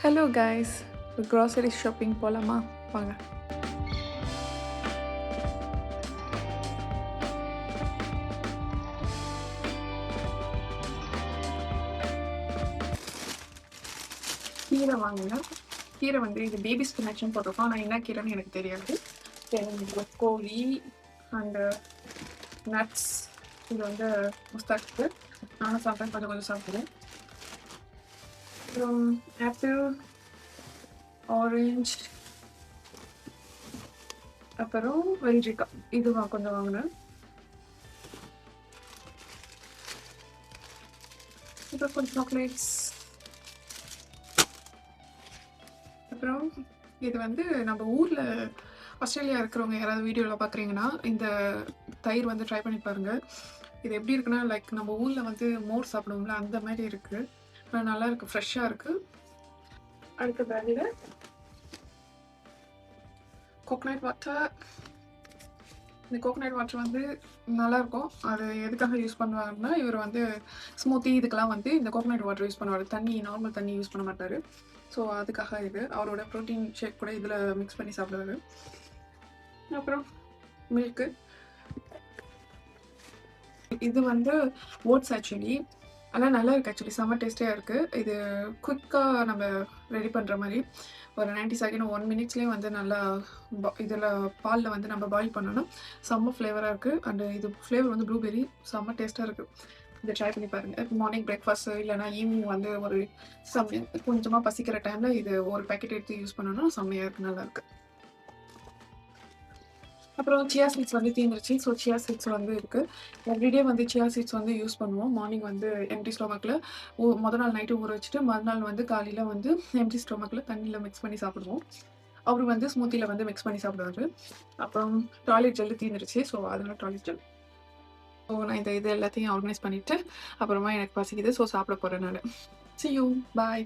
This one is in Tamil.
ஹலோ கைஸ், க்ராசரி ஷாப்பிங் போகலாமா? வாங்க. கீரை வாங்குங்க. கீரை வந்து இது பேபி ஸ்பினாச்னு போட்டிருக்கோம். ஆனால் என்ன கீரைன்னு எனக்கு தெரியாது. Broccoli and nuts. இது வந்து முஸ்தாக்கு. நானும் சாப்பிட்டேன், கொஞ்சம் கொஞ்சம் சாப்பிடுவேன். அப்புறம் ஆப்பிள், ஆரஞ்ச், அப்புறம் வெள்ளரிக்காய். இது கொஞ்சம் வாங்கினேன். அப்புறம் கொஞ்சம் சாக்லேட்ஸ். அப்புறம் இது வந்து நம்ம ஊரில் ஆஸ்திரேலியா இருக்கிறவங்க யாராவது வீடியோவில் பார்க்குறீங்கன்னா இந்த தயிர் வந்து ட்ரை பண்ணி பாருங்கள். இது எப்படி இருக்குன்னா, லைக் நம்ம ஊரில் வந்து மோர் சாப்பிடுவோம்ல அந்த மாதிரி இருக்குது. ஆனால் நல்லா இருக்குது, ஃப்ரெஷ்ஷாக இருக்குது. அடுத்த பேக்கில் கோகனட் வாட்டர். இந்த கோகனட் வாட்டர் வந்து நல்லாயிருக்கும். அது எதுக்காக யூஸ் பண்ணுவாங்கன்னா, இவர் வந்து ஸ்மூத்தி இதுக்கெல்லாம் வந்து இந்த கோகனட் வாட்டர் யூஸ் பண்ணுவார். தண்ணி, நார்மல் தண்ணி யூஸ் பண்ண மாட்டார். ஸோ அதுக்காக இது அவரோட ப்ரோட்டீன் ஷேக் கூட இதில் மிக்ஸ் பண்ணி சாப்பிடுவார். அப்புறம் மில்க்கு. இது வந்து ஓட்ஸ் ஆக்சுவலி. ஆனால் நல்லா இருக்குது, ஆக்சுவலி செம்ம டேஸ்டியாக இருக்குது. இது குயிக்காக நம்ம ரெடி பண்ணுற மாதிரி ஒரு 90 செகண்ட் 1 மினிட்ஸ்லேயே வந்து நல்லா இதில் பாலில் வந்து நம்ம பாயில் பண்ணோன்னா செம்ம ஃப்ளேவராக இருக்குது. அண்டு இது ஃப்ளேவர் வந்து ப்ளூபெர்ரி, செம்ம டேஸ்ட்டாக இருக்குது. இதை ட்ரை பண்ணி பாருங்கள். மார்னிங் பிரேக்ஃபாஸ்ட்டு இல்லைனா ஈவினிங் வந்து ஒரு கொஞ்சமாக பசிக்கிற டைமில் இது ஒரு பேக்கெட் எடுத்து யூஸ் பண்ணோன்னா செம்மையாக இருக்குது, நல்லாயிருக்கு. அப்புறம் சியா சீட்ஸ் வந்து தீர்ந்துருச்சு. ஸோ சியா சீட்ஸ் வந்து இருக்குது. எவ்ரிடே வந்து சியா சீட்ஸ் வந்து யூஸ் பண்ணுவோம். மார்னிங் வந்து எம்டி ஸ்டொமக்கில் மொதல் நாள் நைட்டு ஊற வச்சுட்டு மறுநாள் வந்து காலையில் வந்து எம்டி ஸ்டொமக்கில் தண்ணியில் மிக்ஸ் பண்ணி சாப்பிடுவோம். அவர் வந்து ஸ்மூத்தியில் வந்து மிக்ஸ் பண்ணி சாப்பிடுவாரு. அப்புறம் டாய்லெட் ஜெல்லு தீர்ந்துருச்சு. ஸோ அதனால டாய்லெட் ஜெல். ஸோ நான் இது எல்லாத்தையும் ஆர்கனைஸ் பண்ணிவிட்டு அப்புறமா எனக்கு பசிக்குது. ஸோ சாப்பிட போகிறேன் நான். See you. Bye.